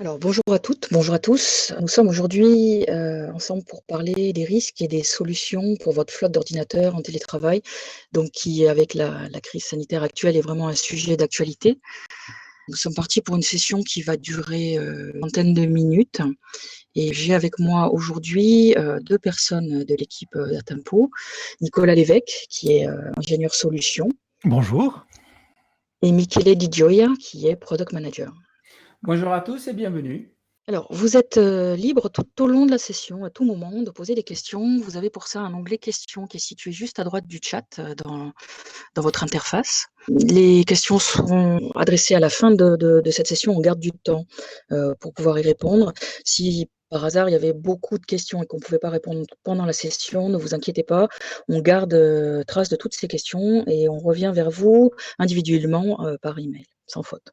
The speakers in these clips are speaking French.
Alors bonjour à toutes, bonjour à tous. Nous sommes aujourd'hui, ensemble pour parler des risques et des solutions pour votre flotte d'ordinateurs en télétravail, donc qui avec la crise sanitaire actuelle est vraiment un sujet d'actualité. Nous sommes partis pour une session qui va durer, une vingtaine de minutes et j'ai avec moi aujourd'hui, 2 personnes de l'équipe, d'Atempo. Nicolas Lévesque qui est, ingénieur solution Bonjour. et Michele Di Gioia qui est product manager. Bonjour à tous et bienvenue. Alors, vous êtes, libre tout au long de la session, à tout moment, de poser des questions. Vous avez pour ça un onglet questions qui est situé juste à droite du chat, dans votre interface. Les questions seront adressées à la fin de cette session. On garde du temps, pour pouvoir y répondre. Si par hasard il y avait beaucoup de questions et qu'on ne pouvait pas répondre pendant la session, ne vous inquiétez pas. On garde, trace de toutes ces questions et on revient vers vous individuellement, par email, sans faute.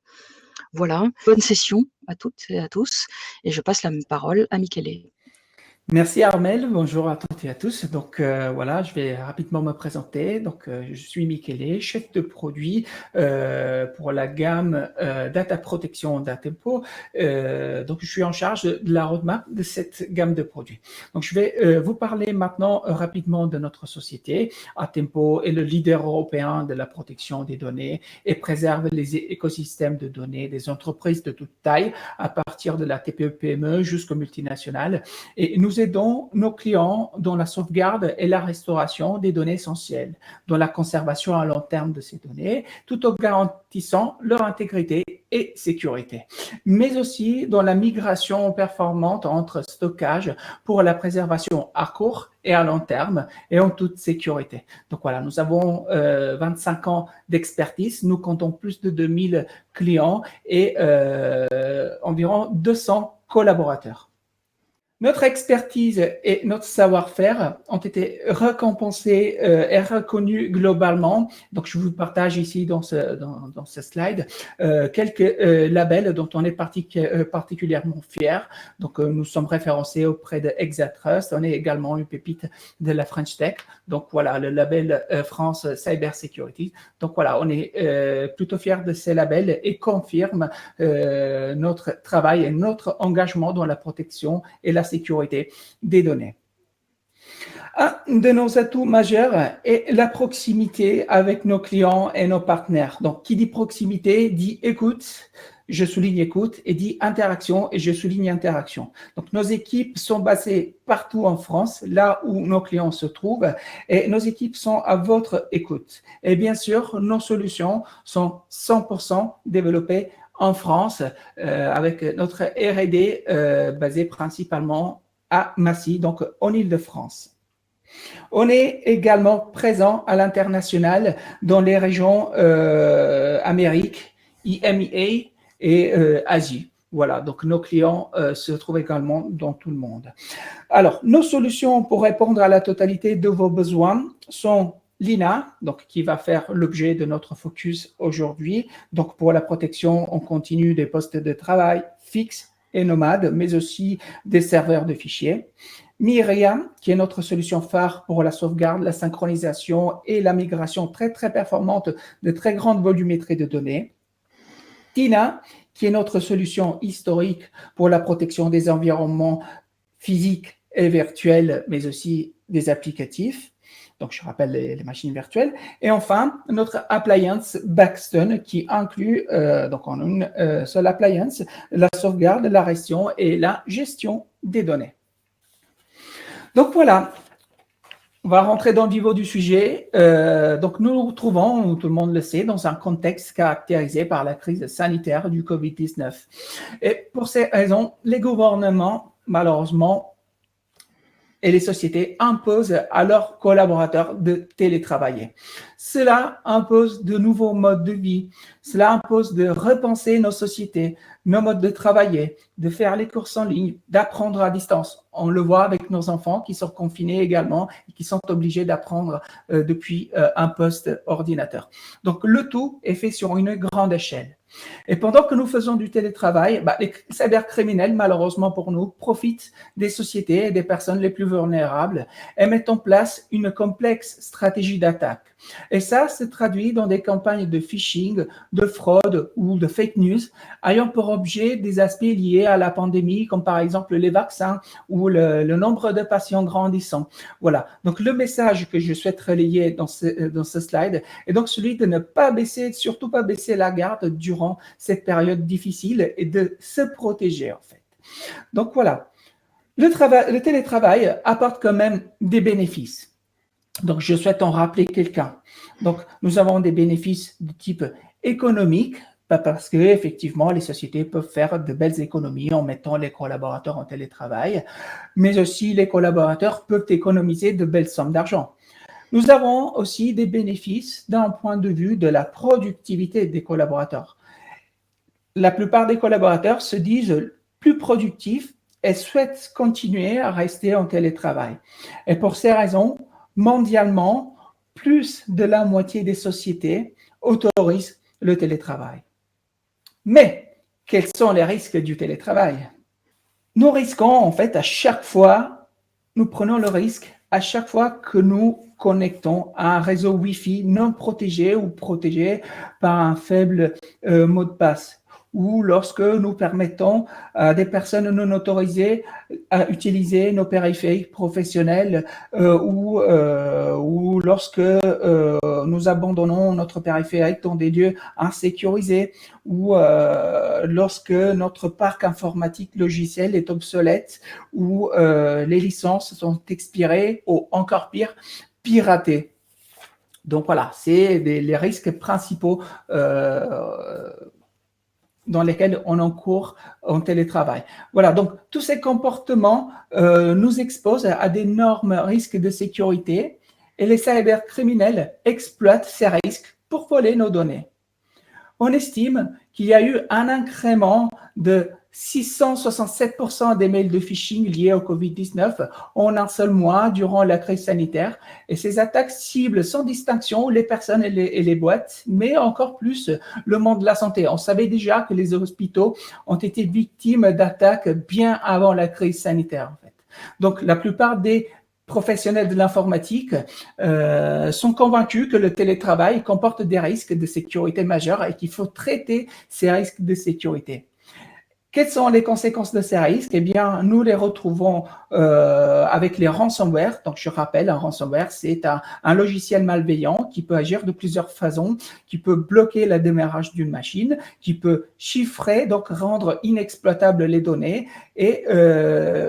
Voilà, bonne session à toutes et à tous et je passe la parole à Michele. Merci Armel, bonjour à toutes et à tous. Donc voilà, je vais rapidement me présenter. Donc je suis Michele, chef de produit pour la gamme Data Protection d'Atempo. Donc je suis en charge de la roadmap de cette gamme de produits. Donc je vais vous parler maintenant rapidement de notre société. Atempo est le leader européen de la protection des données et préserve les écosystèmes de données des entreprises de toute taille, à partir de la TPE-PME jusqu'aux multinationales. Et nous aidons nos clients dans la sauvegarde et la restauration des données essentielles, dans la conservation à long terme de ces données, tout en garantissant leur intégrité et sécurité, mais aussi dans la migration performante entre stockage pour la préservation à court et à long terme et en toute sécurité. Donc voilà, nous avons 25 ans d'expertise, nous comptons plus de 2000 clients et environ 200 collaborateurs. Notre expertise et notre savoir-faire ont été récompensés et reconnus globalement. Donc, je vous partage ici dans ce slide quelques labels dont on est particulièrement fiers. Donc, nous sommes référencés auprès de Exatrust. On est également une pépite de la French Tech. Donc, voilà, le label France Cyber Security. Donc, voilà, on est plutôt fiers de ces labels et confirme notre travail et notre engagement dans la protection et la sécurité des données. Un de nos atouts majeurs est la proximité avec nos clients et nos partenaires. Donc, qui dit proximité dit écoute, je souligne écoute, et dit interaction, et je souligne interaction. Donc, nos équipes sont basées partout en France, là où nos clients se trouvent, et nos équipes sont à votre écoute. Et bien sûr, nos solutions sont 100% développées en France, avec notre R&D basé principalement à Massy, donc en Île-de-France. On est également présent à l'international dans les régions Amérique, EMEA et Asie. Voilà, donc nos clients se trouvent également dans tout le monde. Alors, nos solutions pour répondre à la totalité de vos besoins sont l'INA, donc qui va faire l'objet de notre focus aujourd'hui, donc pour la protection en continu des postes de travail fixes et nomades, mais aussi des serveurs de fichiers. Myriam, qui est notre solution phare pour la sauvegarde, la synchronisation et la migration très performante de très grande volumétrie de données. Tina, qui est notre solution historique pour la protection des environnements physiques et virtuels, mais aussi des applicatifs. Donc, je rappelle les machines virtuelles. Et enfin, notre appliance Baxton qui inclut, donc en une seule appliance, la sauvegarde, la gestion et la gestion des données. Donc voilà, on va rentrer dans le vif du sujet. Donc nous nous retrouvons, tout le monde le sait, dans un contexte caractérisé par la crise sanitaire du Covid-19. Et pour ces raisons, les gouvernements, malheureusement, et les sociétés imposent à leurs collaborateurs de télétravailler. Cela impose de nouveaux modes de vie. Cela impose de repenser nos sociétés, nos modes de travailler, de faire les courses en ligne, d'apprendre à distance. On le voit avec nos enfants qui sont confinés également et qui sont obligés d'apprendre depuis un poste ordinateur. Donc, le tout est fait sur une grande échelle. Et pendant que nous faisons du télétravail, les cybercriminels, malheureusement pour nous, profitent des sociétés et des personnes les plus vulnérables et mettent en place une complexe stratégie d'attaque. Et ça se traduit dans des campagnes de phishing, de fraude ou de fake news ayant pour objet des aspects liés à la pandémie, comme par exemple les vaccins ou le nombre de patients grandissant. Voilà. Donc, le message que je souhaite relayer dans ce slide est donc celui de ne pas baisser, surtout pas baisser la garde durant cette période difficile et de se protéger, en fait. Donc, voilà. Le télétravail apporte quand même des bénéfices. Donc, je souhaite en rappeler quelqu'un. Donc, nous avons des bénéfices de type économique, parce que effectivement, les sociétés peuvent faire de belles économies en mettant les collaborateurs en télétravail, mais aussi les collaborateurs peuvent économiser de belles sommes d'argent. Nous avons aussi des bénéfices d'un point de vue de la productivité des collaborateurs. La plupart des collaborateurs se disent plus productifs et souhaitent continuer à rester en télétravail. Et pour ces raisons, mondialement, plus de la moitié des sociétés autorisent le télétravail. Mais quels sont les risques du télétravail? Nous risquons en fait à chaque fois, nous prenons le risque à chaque fois que nous connectons à un réseau Wi-Fi non protégé ou protégé par un faible mot de passe, ou lorsque nous permettons à des personnes non autorisées à utiliser nos périphériques professionnels ou lorsque nous abandonnons notre périphérique dans des lieux insécurisés ou lorsque notre parc informatique logiciel est obsolète ou les licences sont expirées ou encore pire, piratées. Donc voilà, c'est les risques principaux dans lesquels on encourt en télétravail. Voilà, donc tous ces comportements nous exposent à d'énormes risques de sécurité et les cybercriminels exploitent ces risques pour voler nos données. On estime qu'il y a eu un incrément de 667% des mails de phishing liés au Covid-19 en un seul mois durant la crise sanitaire. Et ces attaques ciblent sans distinction les personnes et les boîtes, mais encore plus le monde de la santé. On savait déjà que les hôpitaux ont été victimes d'attaques bien avant la crise sanitaire, en fait. Donc, la plupart des professionnels de l'informatique sont convaincus que le télétravail comporte des risques de sécurité majeurs et qu'il faut traiter ces risques de sécurité. Quelles sont les conséquences de ces risques? Eh bien, nous les retrouvons avec les ransomware. Donc, je rappelle, un ransomware, c'est un logiciel malveillant qui peut agir de plusieurs façons, qui peut bloquer le démarrage d'une machine, qui peut chiffrer, donc rendre inexploitables les données et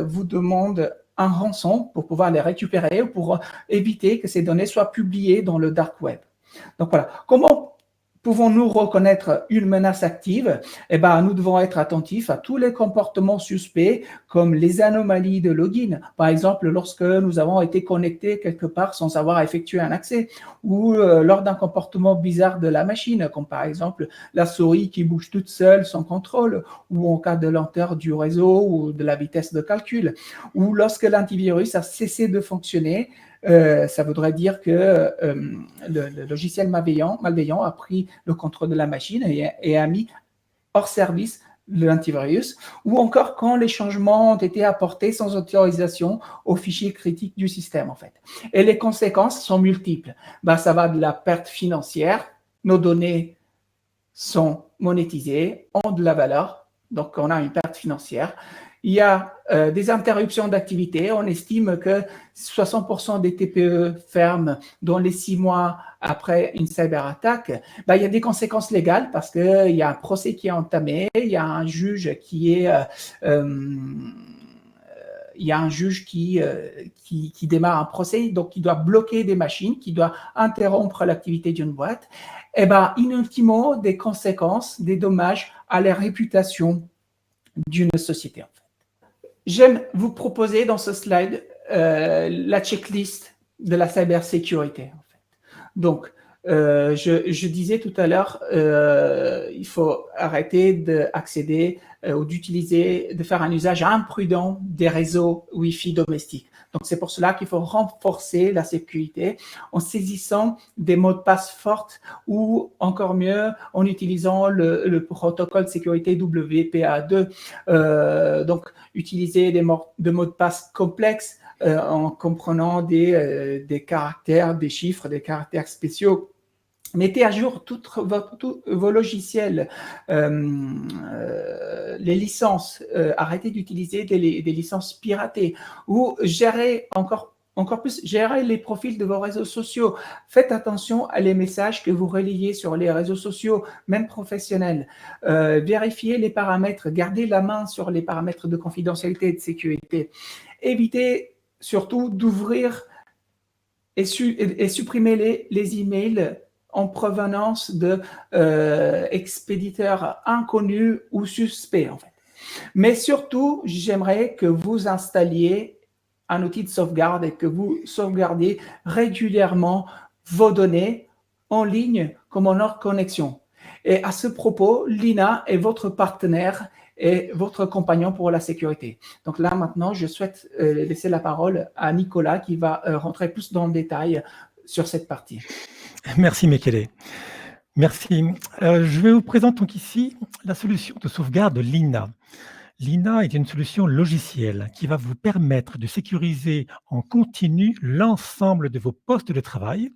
vous demande un rançon pour pouvoir les récupérer ou pour éviter que ces données soient publiées dans le dark web. Donc voilà, comment pouvons-nous reconnaître une menace active? Eh bien, nous devons être attentifs à tous les comportements suspects comme les anomalies de login. Par exemple, lorsque nous avons été connectés quelque part sans avoir effectué un accès ou lors d'un comportement bizarre de la machine, comme par exemple la souris qui bouge toute seule sans contrôle ou en cas de lenteur du réseau ou de la vitesse de calcul ou lorsque l'antivirus a cessé de fonctionner. Ça voudrait dire que le logiciel malveillant a pris le contrôle de la machine et a mis hors service l'antivirus, ou encore quand les changements ont été apportés sans autorisation aux fichiers critiques du système, en fait. Et les conséquences sont multiples. Ça va de la perte financière, nos données sont monétisées, ont de la valeur, donc on a une perte financière. Il y a des interruptions d'activité. On estime que 60% des TPE ferment dans les 6 mois après une cyberattaque. Il y a des conséquences légales parce qu'il y a un procès qui est entamé, il y a un juge qui démarre un procès, donc qui doit bloquer des machines, qui doit interrompre l'activité d'une boîte. In ultimo, des conséquences, des dommages à la réputation d'une société, en fait. J'aime vous proposer dans ce slide la checklist de la cybersécurité, en fait. Donc, Je disais tout à l'heure, il faut arrêter d'accéder ou d'utiliser, de faire un usage imprudent des réseaux Wi-Fi domestiques. Donc, c'est pour cela qu'il faut renforcer la sécurité en saisissant des mots de passe forts ou encore mieux en utilisant le protocole de sécurité WPA2. Donc, utiliser des mots de passe complexes en comprenant des caractères, des chiffres, des caractères spéciaux. Mettez à jour tous vos logiciels, les licences, arrêtez d'utiliser des licences piratées ou gérez encore plus, gérez les profils de vos réseaux sociaux. Faites attention à les messages que vous relayez sur les réseaux sociaux, même professionnels. Vérifiez les paramètres, gardez la main sur les paramètres de confidentialité et de sécurité. Évitez surtout d'ouvrir et supprimer les emails en provenance de expéditeurs inconnus ou suspects, en fait. Mais surtout, j'aimerais que vous installiez un outil de sauvegarde et que vous sauvegardiez régulièrement vos données en ligne comme en hors connexion. Et à ce propos, Lina est votre partenaire et votre compagnon pour la sécurité. Donc là, maintenant, je souhaite laisser la parole à Nicolas qui va rentrer plus dans le détail sur cette partie. Merci Mekele. Merci. Je vais vous présenter donc ici la solution de sauvegarde Lina. Lina est une solution logicielle qui va vous permettre de sécuriser en continu l'ensemble de vos postes de travail,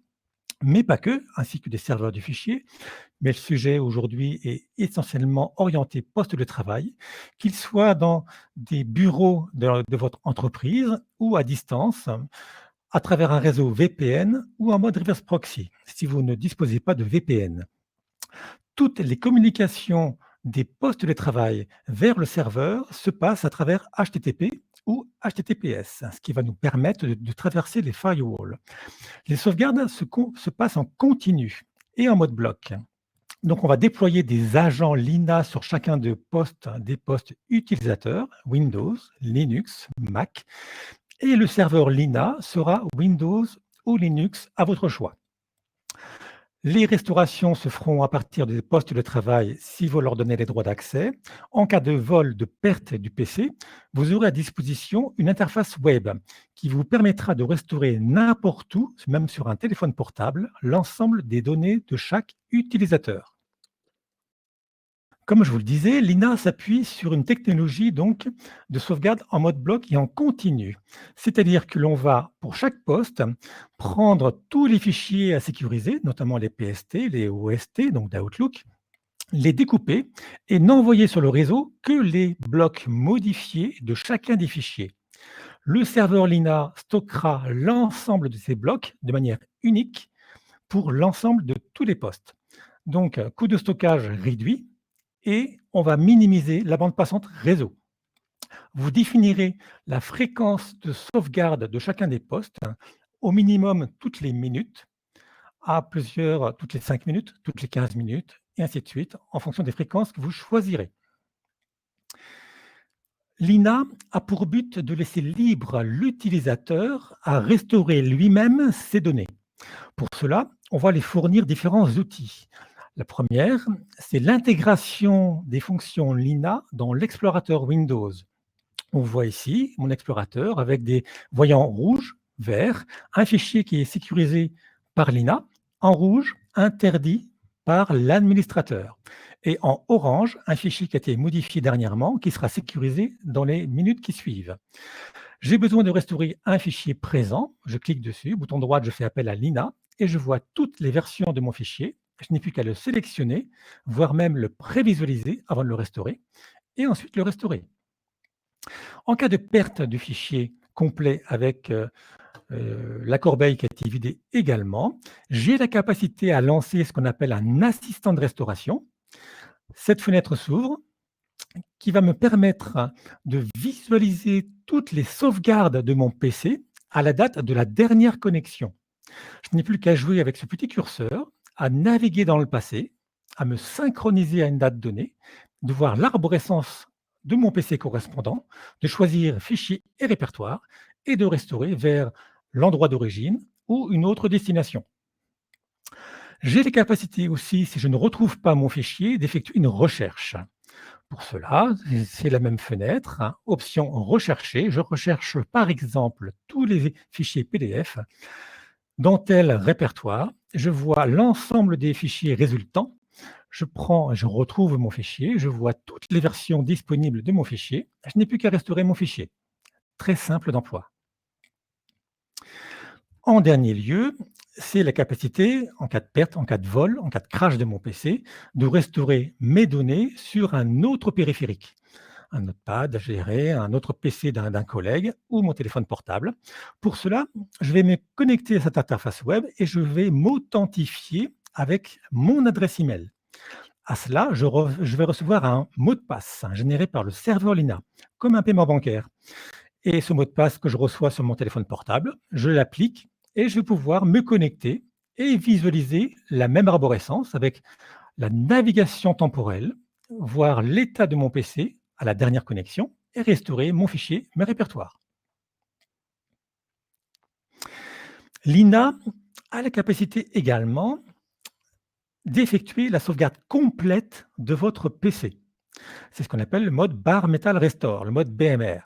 mais pas que, ainsi que des serveurs du fichier. Mais le sujet aujourd'hui est essentiellement orienté poste de travail, qu'il soit dans des bureaux de votre entreprise ou à distance, à travers un réseau VPN ou en mode reverse proxy, si vous ne disposez pas de VPN. Toutes les communications des postes de travail vers le serveur se passent à travers HTTP ou HTTPS, ce qui va nous permettre de traverser les firewalls. Les sauvegardes se passent en continu et en mode bloc. Donc, on va déployer des agents Lina sur chacun des postes utilisateurs, Windows, Linux, Mac, et le serveur Lina sera Windows ou Linux à votre choix. Les restaurations se feront à partir des postes de travail si vous leur donnez les droits d'accès. En cas de vol, de perte du PC, vous aurez à disposition une interface web qui vous permettra de restaurer n'importe où, même sur un téléphone portable, l'ensemble des données de chaque utilisateur. Comme je vous le disais, Lina s'appuie sur une technologie donc de sauvegarde en mode bloc et en continu. C'est-à-dire que l'on va, pour chaque poste, prendre tous les fichiers à sécuriser, notamment les PST, les OST, donc d'Outlook, les découper et n'envoyer sur le réseau que les blocs modifiés de chacun des fichiers. Le serveur Lina stockera l'ensemble de ces blocs de manière unique pour l'ensemble de tous les postes. Donc, coût de stockage réduit, et on va minimiser la bande passante réseau. Vous définirez la fréquence de sauvegarde de chacun des postes, au minimum toutes les minutes, à plusieurs toutes les 5 minutes, toutes les 15 minutes, et ainsi de suite, en fonction des fréquences que vous choisirez. Lina a pour but de laisser libre l'utilisateur à restaurer lui-même ses données. Pour cela, on va les fournir différents outils. La première, c'est l'intégration des fonctions Lina dans l'explorateur Windows. On voit ici mon explorateur avec des voyants rouge, vert, un fichier qui est sécurisé par Lina, en rouge, interdit par l'administrateur, et en orange, un fichier qui a été modifié dernièrement, qui sera sécurisé dans les minutes qui suivent. J'ai besoin de restaurer un fichier présent, je clique dessus, bouton droit, je fais appel à Lina, et je vois toutes les versions de mon fichier. Je n'ai plus qu'à le sélectionner, voire même le prévisualiser avant de le restaurer, et ensuite le restaurer. En cas de perte du fichier complet avec la corbeille qui a été vidée également, j'ai la capacité à lancer ce qu'on appelle un assistant de restauration. Cette fenêtre s'ouvre, qui va me permettre de visualiser toutes les sauvegardes de mon PC à la date de la dernière connexion. Je n'ai plus qu'à jouer avec ce petit curseur, à naviguer dans le passé, à me synchroniser à une date donnée, de voir l'arborescence de mon PC correspondant, de choisir fichier et répertoire et de restaurer vers l'endroit d'origine ou une autre destination. J'ai les capacités aussi, si je ne retrouve pas mon fichier, d'effectuer une recherche. Pour cela, c'est la même fenêtre, hein, option rechercher. Je recherche par exemple tous les fichiers PDF dans tel répertoire. Je vois l'ensemble des fichiers résultants. Je retrouve mon fichier, je vois toutes les versions disponibles de mon fichier. Je n'ai plus qu'à restaurer mon fichier. Très simple d'emploi. En dernier lieu, c'est la capacité, en cas de perte, en cas de vol, en cas de crash de mon PC, de restaurer mes données sur un autre périphérique. Un notepad à gérer, un autre PC d'un collègue ou mon téléphone portable. Pour cela, je vais me connecter à cette interface web et je vais m'authentifier avec mon adresse email. À cela, je vais recevoir un mot de passe généré par le serveur Lina, comme un paiement bancaire. Et ce mot de passe que je reçois sur mon téléphone portable, je l'applique et je vais pouvoir me connecter et visualiser la même arborescence avec la navigation temporelle, voir l'état de mon PC à la dernière connexion et restaurer mon fichier, mes répertoires. Lina a la capacité également d'effectuer la sauvegarde complète de votre PC. C'est ce qu'on appelle le mode Bare Metal Restore, le mode BMR,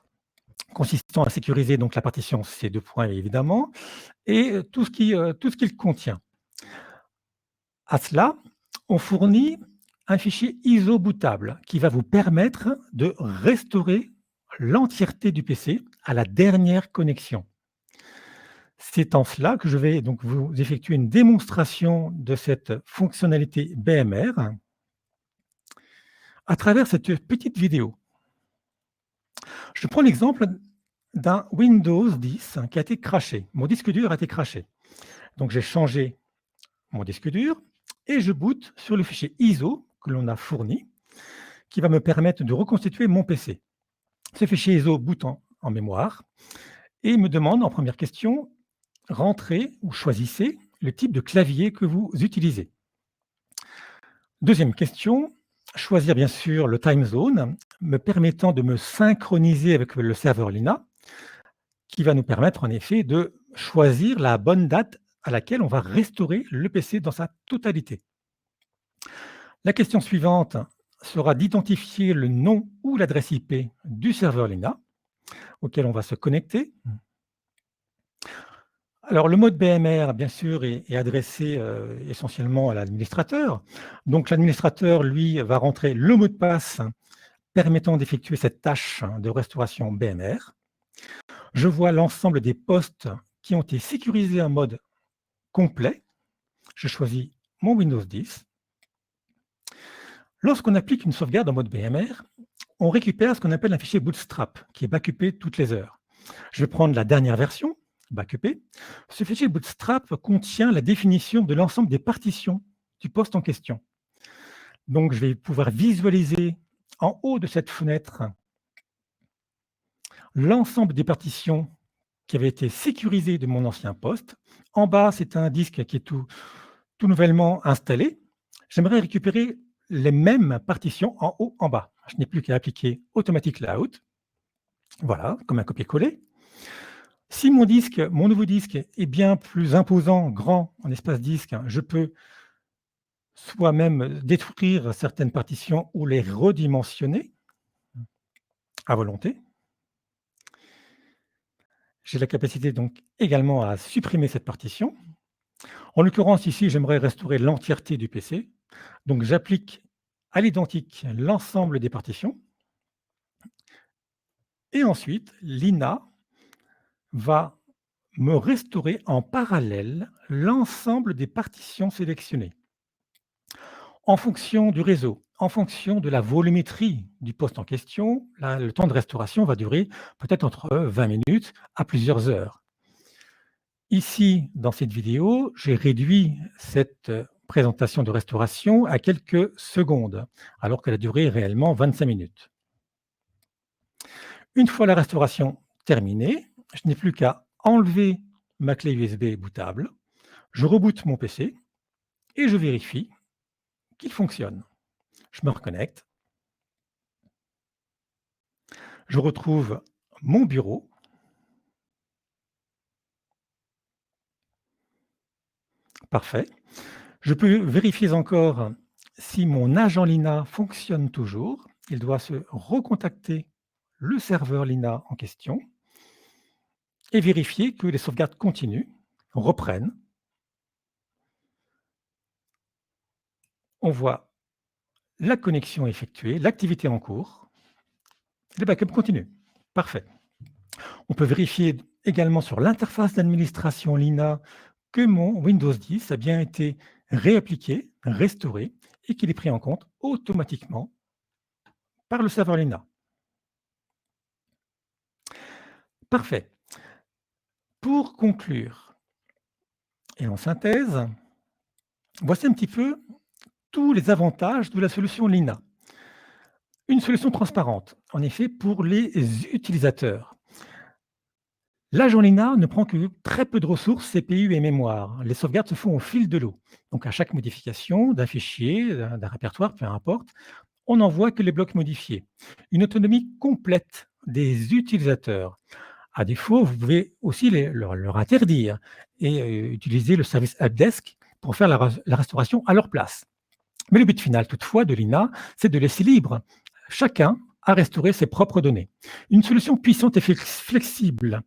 consistant à sécuriser donc la partition C2 points évidemment, et tout ce qu'il contient. À cela, on fournit un fichier ISO bootable qui va vous permettre de restaurer l'entièreté du PC à la dernière connexion. C'est en cela que je vais donc vous effectuer une démonstration de cette fonctionnalité BMR à travers cette petite vidéo. Je prends l'exemple d'un Windows 10 qui a été crashé. Mon disque dur a été crashé. Donc j'ai changé mon disque dur et je boot sur le fichier ISO que l'on a fourni qui va me permettre de reconstituer mon PC. Ce fichier ISO boot en mémoire et me demande en première question, rentrez ou choisissez le type de clavier que vous utilisez. Deuxième question, choisir bien sûr le time zone me permettant de me synchroniser avec le serveur Lina qui va nous permettre en effet de choisir la bonne date à laquelle on va restaurer le PC dans sa totalité. La question suivante sera d'identifier le nom ou l'adresse IP du serveur Lina auquel on va se connecter. Alors, le mode BMR, bien sûr, est adressé essentiellement à l'administrateur. Donc, l'administrateur, lui, va rentrer le mot de passe permettant d'effectuer cette tâche de restauration BMR. Je vois l'ensemble des postes qui ont été sécurisés en mode complet. Je choisis mon Windows 10. Lorsqu'on applique une sauvegarde en mode BMR, on récupère ce qu'on appelle un fichier Bootstrap qui est backupé toutes les heures. Je vais prendre la dernière version, backupé. Ce fichier Bootstrap contient la définition de l'ensemble des partitions du poste en question. Donc, je vais pouvoir visualiser en haut de cette fenêtre l'ensemble des partitions qui avaient été sécurisées de mon ancien poste. En bas, c'est un disque qui est tout nouvellement installé. J'aimerais récupérer les mêmes partitions en haut, en bas. Je n'ai plus qu'à appliquer Automatic Layout. Voilà, comme un copier-coller. Si mon nouveau disque est bien plus imposant, grand en espace disque, je peux soit même détruire certaines partitions ou les redimensionner à volonté. J'ai la capacité donc également à supprimer cette partition. En l'occurrence, ici, j'aimerais restaurer l'entièreté du PC. Donc, j'applique à l'identique l'ensemble des partitions. Et ensuite, Lina va me restaurer en parallèle l'ensemble des partitions sélectionnées. En fonction du réseau, en fonction de la volumétrie du poste en question, là, le temps de restauration va durer peut-être entre 20 minutes à plusieurs heures. Ici, dans cette vidéo, j'ai réduit cette présentation de restauration à quelques secondes, alors qu'elle a duré réellement 25 minutes. Une fois la restauration terminée, je n'ai plus qu'à enlever ma clé USB bootable, je reboote mon PC et je vérifie qu'il fonctionne. Je me reconnecte. Je retrouve mon bureau. Parfait. Je peux vérifier encore si mon agent Lina fonctionne toujours. Il doit se recontacter le serveur Lina en question et vérifier que les sauvegardes continuent, reprennent. On voit la connexion effectuée, l'activité en cours. Les backups continuent. Parfait. On peut vérifier également sur l'interface d'administration Lina que mon Windows 10 a bien été réappliqué, restauré et qu'il est pris en compte automatiquement par le serveur Lina. Parfait. Pour conclure et en synthèse, voici un petit peu tous les avantages de la solution Lina. Une solution transparente, en effet, pour les utilisateurs. L'agent Lina ne prend que très peu de ressources CPU et mémoire. Les sauvegardes se font au fil de l'eau. Donc, à chaque modification d'un fichier, d'un répertoire, peu importe, on n'envoie que les blocs modifiés. Une autonomie complète des utilisateurs. À défaut, vous pouvez aussi leur interdire et utiliser le service Helpdesk pour faire la restauration à leur place. Mais le but final, toutefois, de Lina, c'est de laisser libre chacun à restaurer ses propres données. Une solution puissante et flexible.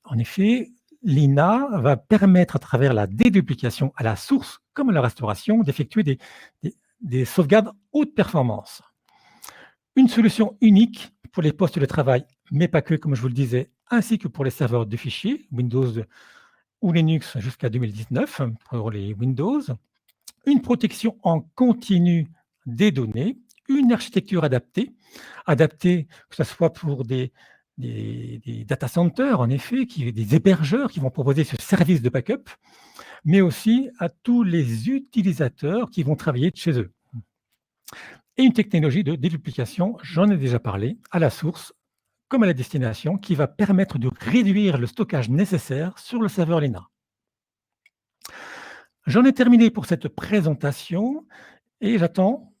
En effet, Lina va permettre, à travers la déduplication à la source comme à la restauration, d'effectuer des sauvegardes haute performance. Une solution unique pour les postes de travail, mais pas que, comme je vous le disais, ainsi que pour les serveurs de fichiers, Windows ou Linux jusqu'à 2019 pour les Windows. Une protection en continu des données, une architecture adaptée, que ce soit pour des data centers, en effet, des hébergeurs qui vont proposer ce service de backup, mais aussi à tous les utilisateurs qui vont travailler de chez eux. Et une technologie de déduplication, j'en ai déjà parlé, à la source comme à la destination, qui va permettre de réduire le stockage nécessaire sur le serveur Lina. J'en ai terminé pour cette présentation et j'attends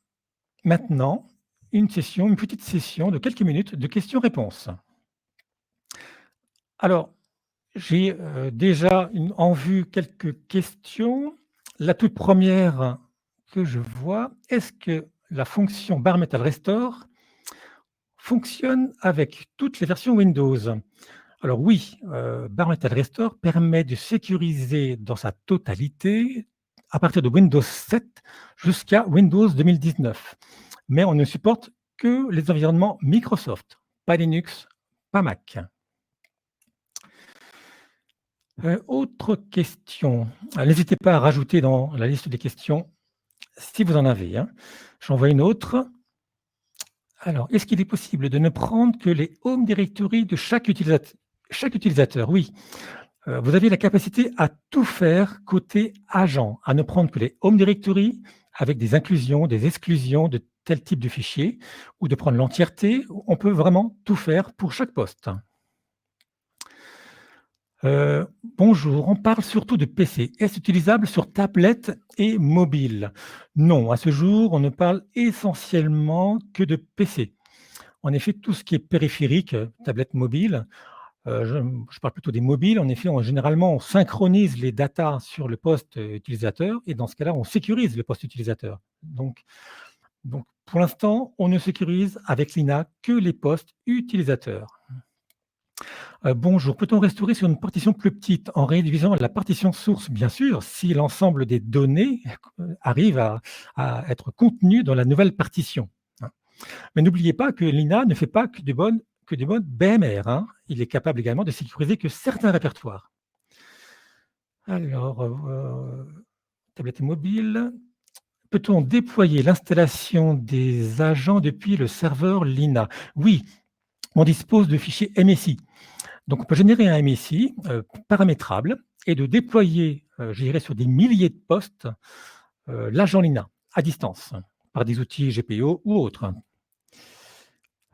maintenant une petite session de quelques minutes de questions-réponses. Alors, j'ai déjà en vue quelques questions. La toute première que je vois, est-ce que la fonction Bare Metal Restore fonctionne avec toutes les versions Windows? Alors oui, Bare Metal Restore permet de sécuriser dans sa totalité à partir de Windows 7 jusqu'à Windows 2019. Mais on ne supporte que les environnements Microsoft, pas Linux, pas Mac. Autre question. N'hésitez pas à rajouter dans la liste des questions si vous en avez. Hein. J'en vois une autre. Alors, est-ce qu'il est possible de ne prendre que les home directory de chaque utilisateur? Oui. Vous avez la capacité à tout faire côté agent, à ne prendre que les home directory avec des inclusions, des exclusions de tel type de fichier, ou de prendre l'entièreté. On peut vraiment tout faire pour chaque poste. Bonjour, on parle surtout de PC. Est-ce utilisable sur tablette et mobile? Non, à ce jour, on ne parle essentiellement que de PC. En effet, tout ce qui est périphérique, tablette mobile, je parle plutôt des mobiles. En effet, généralement, on synchronise les datas sur le poste utilisateur et dans ce cas-là, on sécurise le poste utilisateur. Donc pour l'instant, on ne sécurise avec Lina que les postes utilisateurs. Bonjour, peut-on restaurer sur une partition plus petite en réduisant la partition source? Bien sûr, si l'ensemble des données arrive à être contenu dans la nouvelle partition. Mais n'oubliez pas que Lina ne fait pas que du mode BMR. Hein. Il est capable également de sécuriser que certains répertoires. Alors, tablette mobile. Peut-on déployer l'installation des agents depuis le serveur Lina? Oui, on dispose de fichiers MSI. Donc, on peut générer un MSI paramétrable et de déployer, je dirais, sur des milliers de postes, l'agent Lina à distance, par des outils GPO ou autres.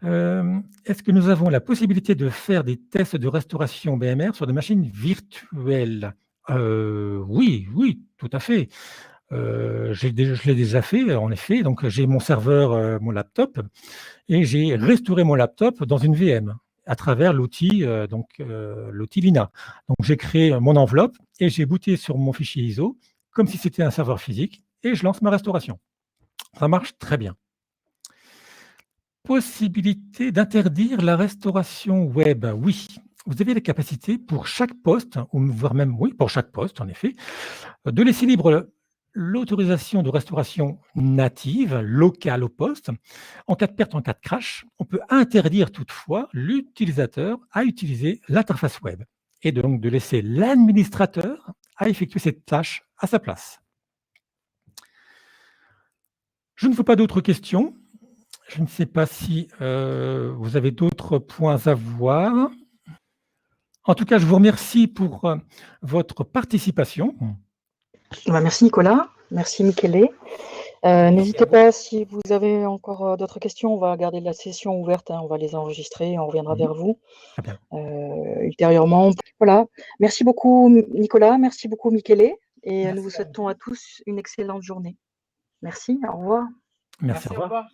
Est-ce que nous avons la possibilité de faire des tests de restauration BMR sur des machines virtuelles? Oui, tout à fait. Je l'ai déjà fait, en effet. Donc, j'ai mon serveur, mon laptop, et j'ai restauré mon laptop dans une VM à travers l'outil Lina. Donc, j'ai créé mon enveloppe et j'ai booté sur mon fichier ISO comme si c'était un serveur physique et je lance ma restauration. Ça marche très bien. Possibilité d'interdire la restauration web. Oui, vous avez la capacité pour chaque poste, ou voire même, oui, pour chaque poste, en effet, de laisser libre l'autorisation de restauration native, locale au poste. En cas de perte, en cas de crash, on peut interdire toutefois l'utilisateur à utiliser l'interface web et donc de laisser l'administrateur à effectuer cette tâche à sa place. Je ne vois pas d'autres questions. Je ne sais pas si vous avez d'autres points à voir. En tout cas, je vous remercie pour votre participation. Merci Nicolas, merci Michele. N'hésitez pas, si vous avez encore d'autres questions, on va garder la session ouverte, hein, on va les enregistrer et on reviendra vers vous ultérieurement. Voilà, merci beaucoup Nicolas, merci beaucoup Michele, et nous vous souhaitons à tous une excellente journée. Merci, au revoir. Merci, au revoir.